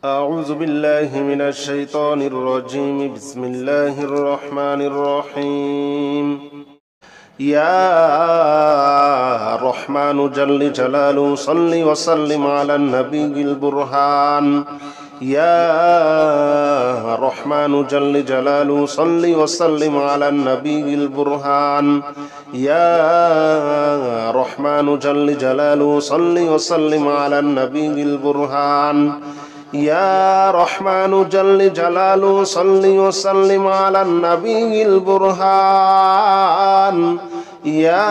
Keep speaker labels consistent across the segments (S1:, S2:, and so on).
S1: أعوذ بالله من الشيطان الرجيم بسم الله الرحمن الرحيم يا رحمن جل جلاله صل وسلم على النبي البرهان يا رحمن جل جلاله صل وسلم على النبي البرهان يا رحمن جل جلاله صل وسلم على النبي البرهان يا رحمن جل جلاله صل وسلم على النبي البرهان يا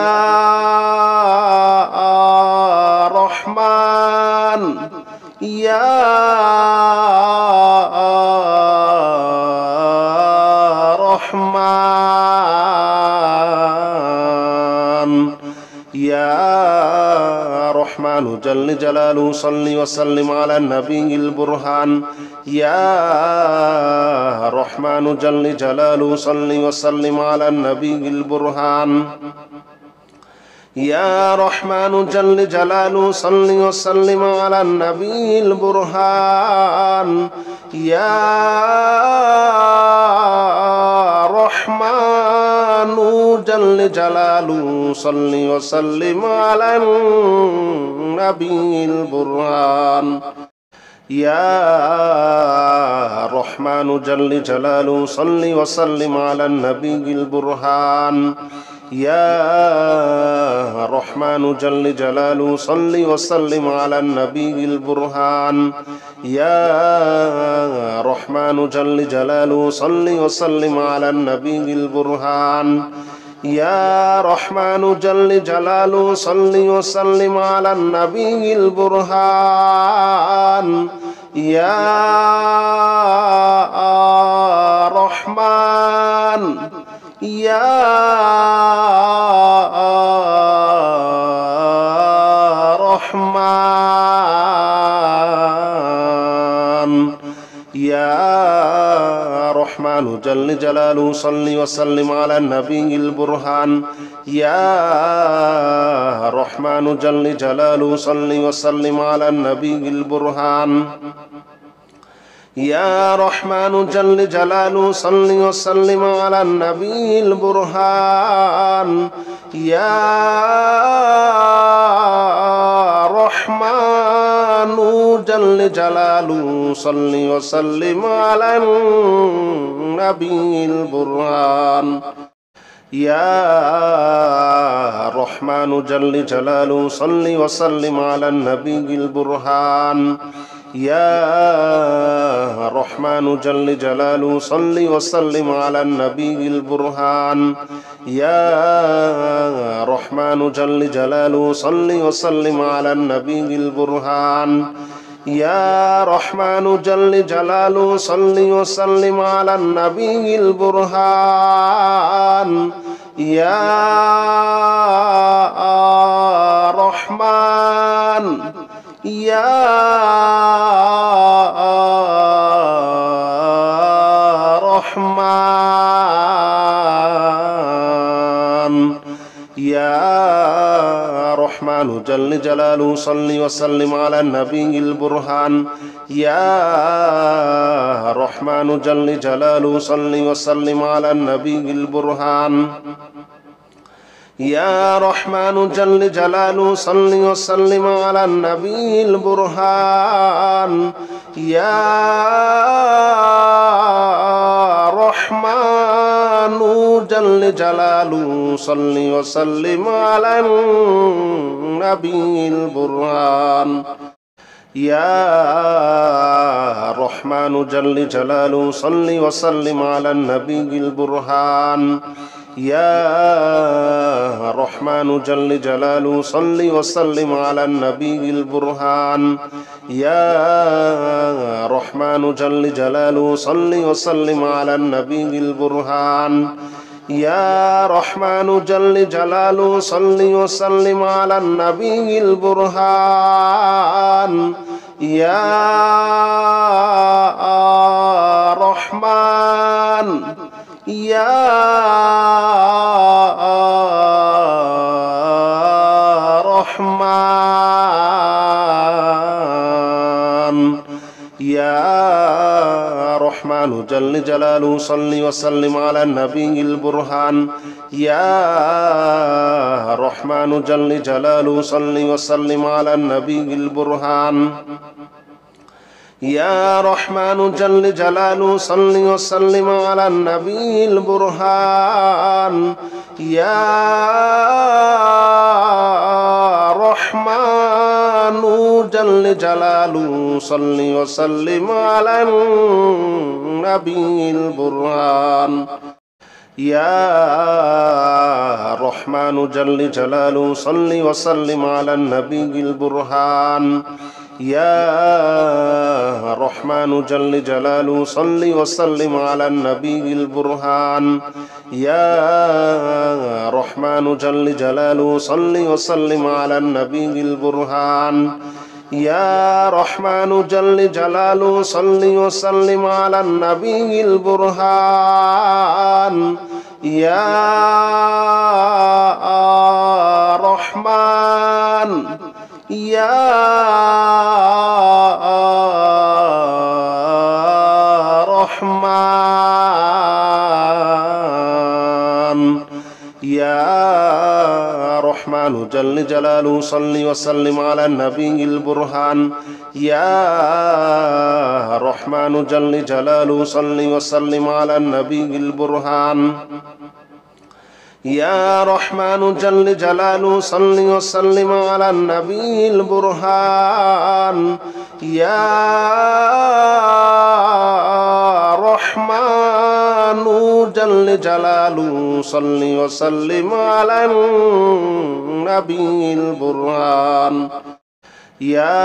S1: رحمن يا رحمن يا رحمن جل جلاله صل وسلم على النبي البرهان يا رحمن جل جلاله صل وسلم على النبي البرهان يا رحمن جل جلاله صل وسلم على النبي البرهان يا رحمن جل جلاله صل وسلم على النبي البرهان يا رحمن جل جلاله صل وسلم على النبي البرهان يا رحمن جل جلاله صل وسلم على النبي البرهان يا رحمن جل جلاله صل وسلم على النبي البرهان يا رحمن جل جلاله صل وسلم على النبي البرهان يا رحمن يا رحمن يا رحمن جل جلاله صل وسلم على النبي البرهان يا رحمن جل جلاله صل وسلم على النبي البرهان يا رحمن جل جلاله صل وسلم على النبي البرهان يا رحمن جل جلاله صل وسلم على النبي البرهان يا رحمن جل جلاله صل وسلم على النبي البرهان يا رحمن جل جلاله صل وسلم على النبي البرهان يا رحمن جل جلاله صل وسلم على النبي البرهان يا رحمن جل جلاله صل وسلم على النبي البرهان يا رحمن يا رحمن يا رحمن جل جلاله صل وسلم على النبي البرهان يا رحمن جل جلاله صل وسلم على النبي البرهان يا رحمن جل جلاله صل وسلم على النبي البرهان يا رحمن جل جلاله صل وسلم على النبي البرهان يا رحمن جل جلاله صل وسلم على النبي البرهان يا رحمن جل جلاله صل وسلم على النبي البرهان يا رحمن جل جلاله صل وسلم على النبي البرهان يا رحمن جل جلاله صل وسلم على النبي البرهان يا رحمن يا رحمن يا رحمن جل جلاله صل وسلم على النبي البرهان يا رحمن جل جلاله صل وسلم على النبي البرهان يا رحمن جل جلاله صل وسلم على النبي البرهان يا رحمن جل جلاله صل وسلم على النبي البرهان يا رحمن جل جلاله صل وسلم على النبي البرهان يا رحمن جل جلاله صل وسلم على النبي البرهان يا رحمن جل جلاله صل وسلم على النبي البرهان يا رحمن جل جلاله صل وسلم على النبي البرهان يا رحمن يا رحمن يا رحمن جل جلاله صل وسلم على النبي البرهان يا رحمن جل جلاله صل وسلم على النبي البرهان يا رحمن جل جلاله صل وسلم على النبي البرهان يا رحمن جل جلاله صل وسلم على النبي البرهان يا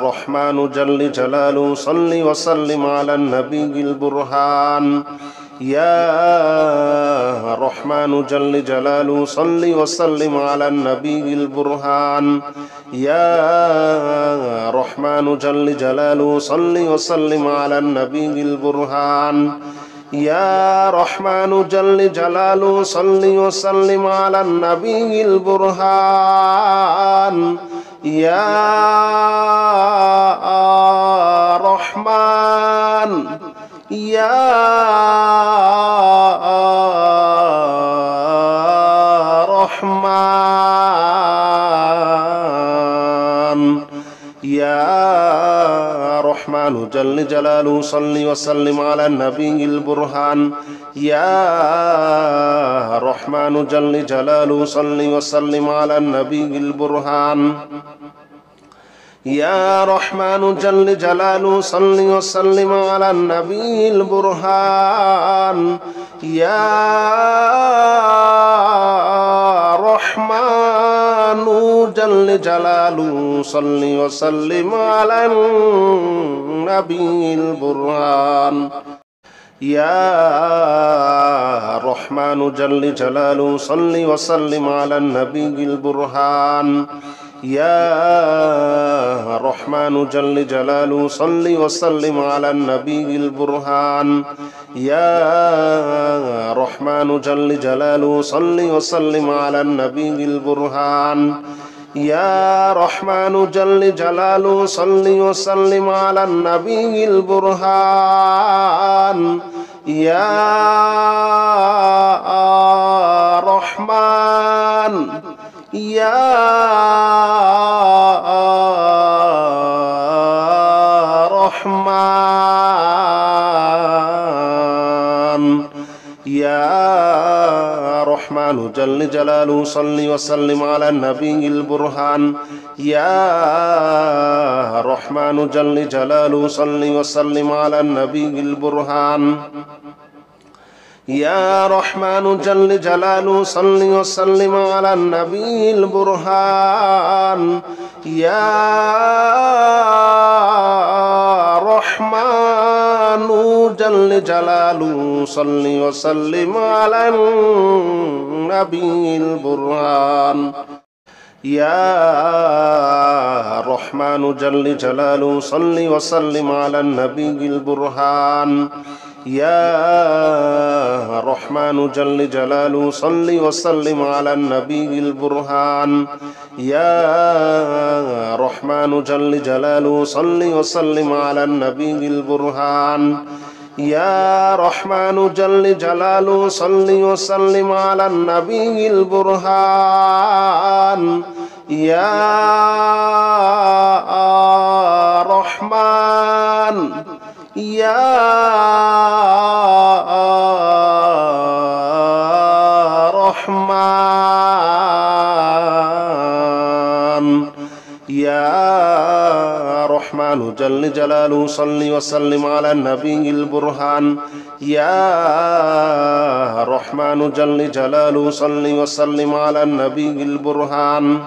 S1: رحمن جل جلاله صل وسلم على النبي البرهان يا رحمن جل جلاله صل وسلم على النبي البرهان يا رحمن جل جلاله صل وسلم على النبي البرهان يا رحمن جل جلاله صل وسلم على النبي البرهان يا رحمن يا رحمن يا رحمن جل جلاله صل وسلم على النبي البرهان يا رحمن جل جلاله صل وسلم على النبي البرهان يا رحمن جل جلاله صل وسلم على النبي البرهان يا رحمن جل جلاله صل وسلم على النبي البرهان يا رحمن جل جلاله صل وسلم على النبي البرهان يا رحمن جل جلاله صل وسلم على النبي البرهان يا رحمن جل جلاله صل وسلم على النبي البرهان يا رحمن جل جلاله صل وسلم على النبي البرهان يا رحمن يا رحمن يا رحمن جل جلاله صل وسلم على النبي البرهان يا رحمن جل جلاله صل وسلم على النبي البرهان يا رحمن جل جلاله صل وسلم على النبي البرهان يا رحمن جل جلاله صل وسلم على النبي البرهان يا رحمن جل جلاله صل وسلم على النبي البرهان يا رحمن جل جلاله صل وسلم على النبي البرهان يا رحمن جل جلاله صل وسلم على النبي البرهان يا رحمن جل جلاله صل وسلم على النبي البرهان يا رحمن يا رحمن يا رحمن جل جلاله صل وسلم على النبي البرهان يا رحمن جل جلاله صل وسلم على النبي البرهان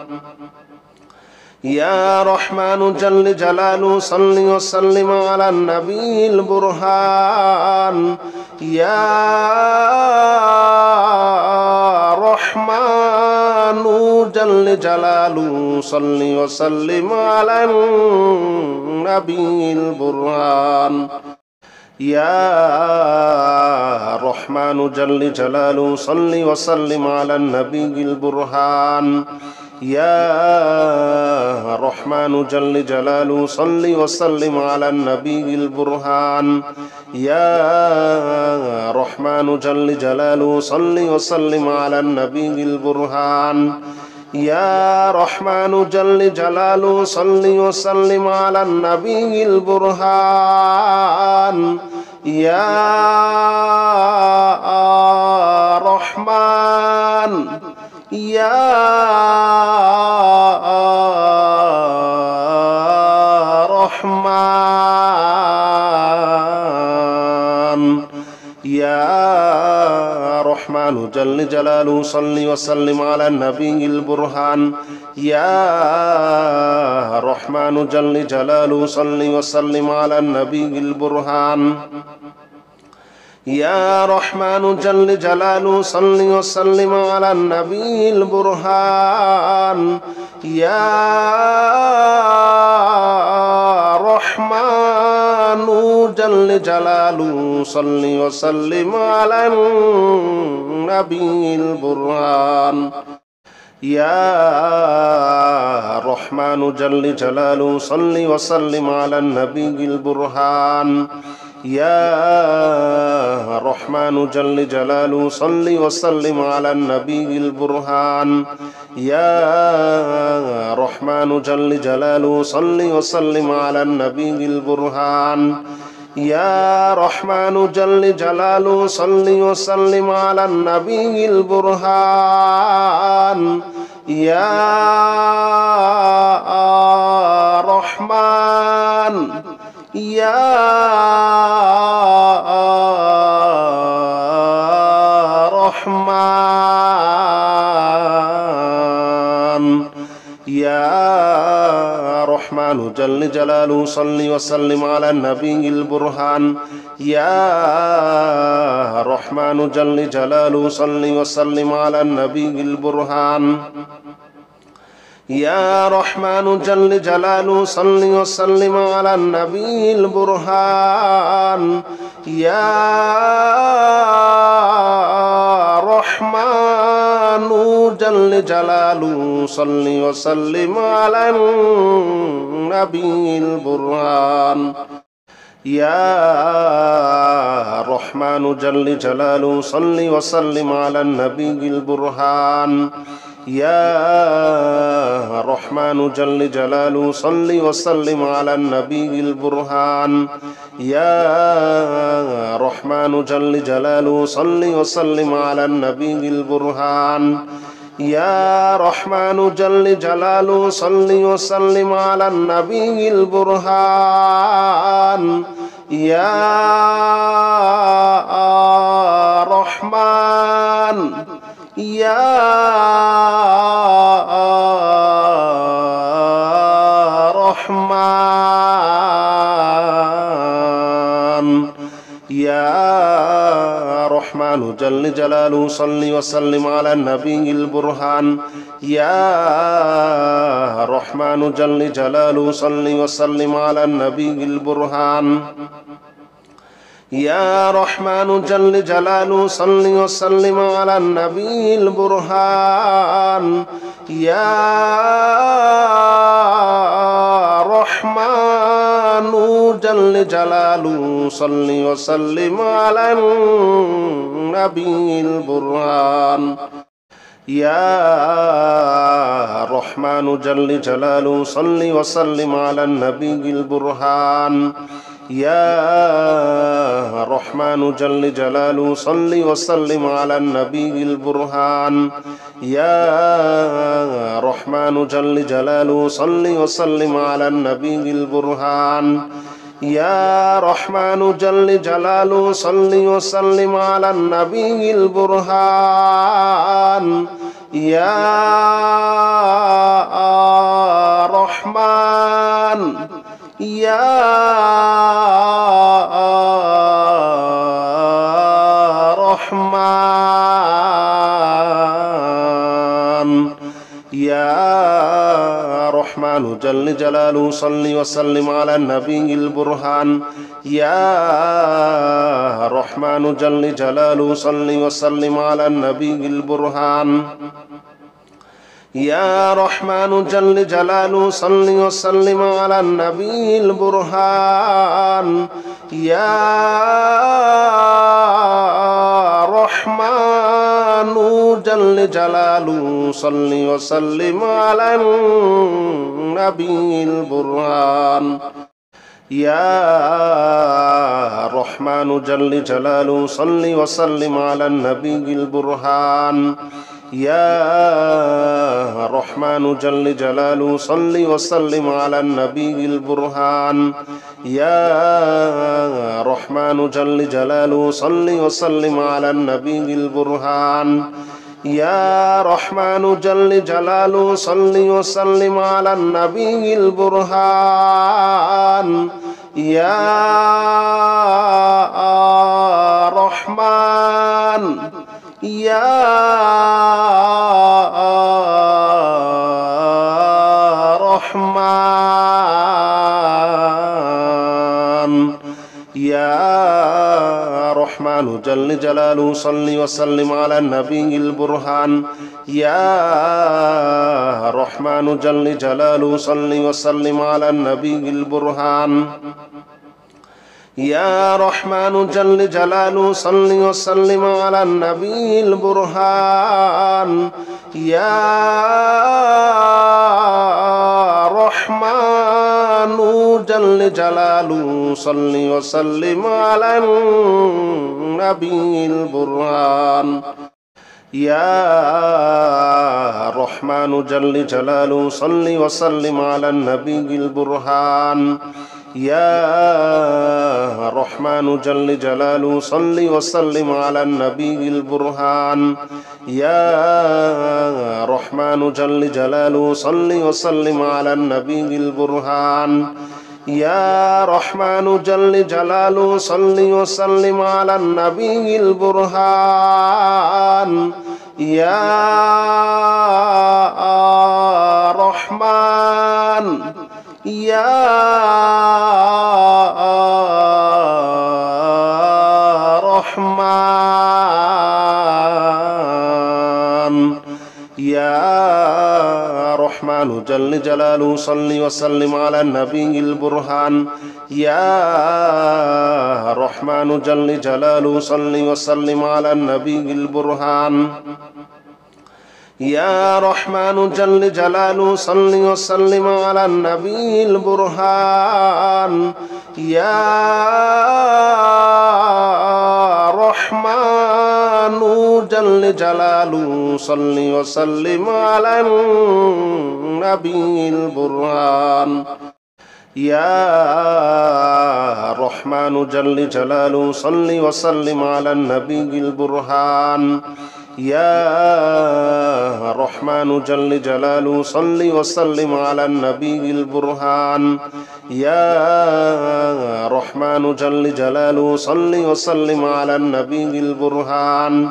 S1: يا رحمن جل جلاله صل وسلم على النبي البرهان يا رحمن جل جلاله صل وسلم على النبي البرهان يا رحمن جل جلاله صل وسلم على النبي البرهان يا رحمن جل جلاله صل وسلم على النبي البرهان يا رحمن جل جلاله صل وسلم على النبي البرهان يا رحمن جل جلاله صل وسلم على النبي البرهان يا رحمن يا رحمن يا رحمن جل جلاله صل وسلم على النبي البرهان يا رحمن جل جلاله صل وسلم على النبي البرهان يا رحمن جل جلاله صل وسلم على النبي البرهان يا رحمن جل جلاله صل وسلم على النبي البرهان يا رحمن جل جلاله صل وسلم على النبي البرهان يا رحمن جل جلاله صل وسلم على النبي البرهان يا رحمن جل جلاله صل وسلم على النبي البرهان يا رحمن جل جلاله صل وسلم على النبي البرهان يا رحمن يا رحمن يا رحمن جل جلاله صل وسلم على النبي البرهان يا رحمن جل جلاله صل وسلم على النبي البرهان يا رحمن جل جلاله صل وسلم على النبي البرهان يا رحمن جل جلاله صل وسلم على النبي البرهان يا رحمن جل جلاله صل وسلم على النبي البرهان يا رحمن جل جلاله صل وسلم على النبي البرهان يا رحمن جل جلاله صل وسلم على النبي البرهان يا رحمن جل جلاله صل وسلم على النبي البرهان يا رحمن يا رحمن يا رحمن جل جلاله صل وسلم على النبي البرهان يا رحمن جل جلاله صل وسلم على النبي البرهان يا رحمن جل جلاله صل وسلم على النبي البرهان يا رحمن جل جلاله صل وسلم على النبي البرهان يا رحمن جل جلاله صل وسلم على النبي البرهان يا رحمن جل جلاله صل وسلم على النبي البرهان يا رحمن جل جلاله صل وسلم على النبي البرهان يا رحمن جل جلاله صل وسلم على النبي البرهان يا رحمن يا رحمن يا رحمن جل جلاله صل وسلم على النبي البرهان يا رحمن جل جلاله صل وسلم على النبي البرهان يا رحمن جل جلاله صل وسلم على النبي البرهان يا رحمن جل جلاله صل وسلم على النبي البرهان يا رحمن جل جلاله صل وسلم على النبي البرهان يا رحمن جل جلاله صل وسلم على النبي البرهان يا رحمن جل جلاله صل وسلم على النبي البرهان يا رحمن جل جلاله صل وسلم على النبي البرهان يا رحمن يا رحمن يا رحمن جل جلاله صل وسلم على النبي البرهان يا رحمن جل جلاله صل وسلم على النبي البرهان يا رحمن جل جلاله صل وسلم على النبي البرهان يا رحمن جل جلاله صل وسلم على النبي البرهان يا رحمن جل جلاله صل وسلم على النبي البرهان يا رحمن جل جلاله صل وسلم على النبي البرهان يا رحمن جل جلاله صل وسلم على النبي البرهان يا رحمن جل جلاله صل وسلم على النبي البرهان يا رحمن يا رحمن يا رحمن جل جلاله صل وسلم على النبي البرهان يا رحمن جل جلاله صل وسلم على النبي البرهان يا رحمن جل جلاله صل وسلم على النبي البرهان يا رحمن جل جلاله صل وسلم على النبي البرهان يا رحمن جل جلاله صل وسلم على النبي البرهان يا رحمن جل جلاله صل وسلم على النبي البرهان يا رحمن جل جلاله صل وسلم على النبي البرهان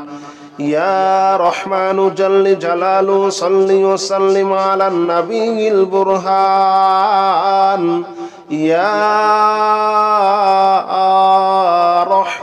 S1: يا رحمن جل جلاله صل وسلم على النبي البرهان يا رحمن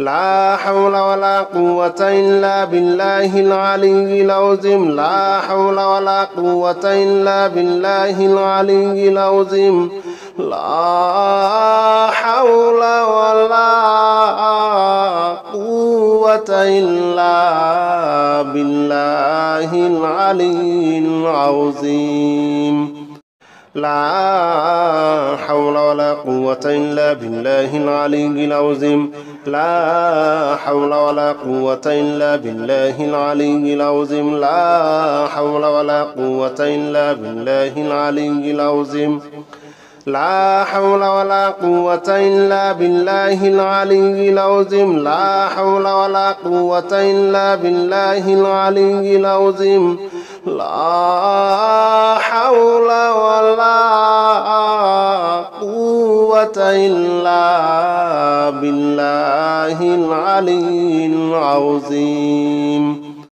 S1: لا حول ولا قوة إلا بالله العلي العظيم لا حول ولا قوة إلا بالله العلي العظيم لا حول ولا قوة إلا بالله العلي العظيم لا حول ولا قوة إلا بالله العلي العظيم لا حول ولا قوة إلا بالله العلي العظيم لا حول ولا قوة إلا بالله العلي العظيم لا حول ولا قوة إلا بالله العلي العظيم لا حول ولا قوة إلا بالله العلي العظيم لا حول ولا قوة إلا بالله العلي العظيم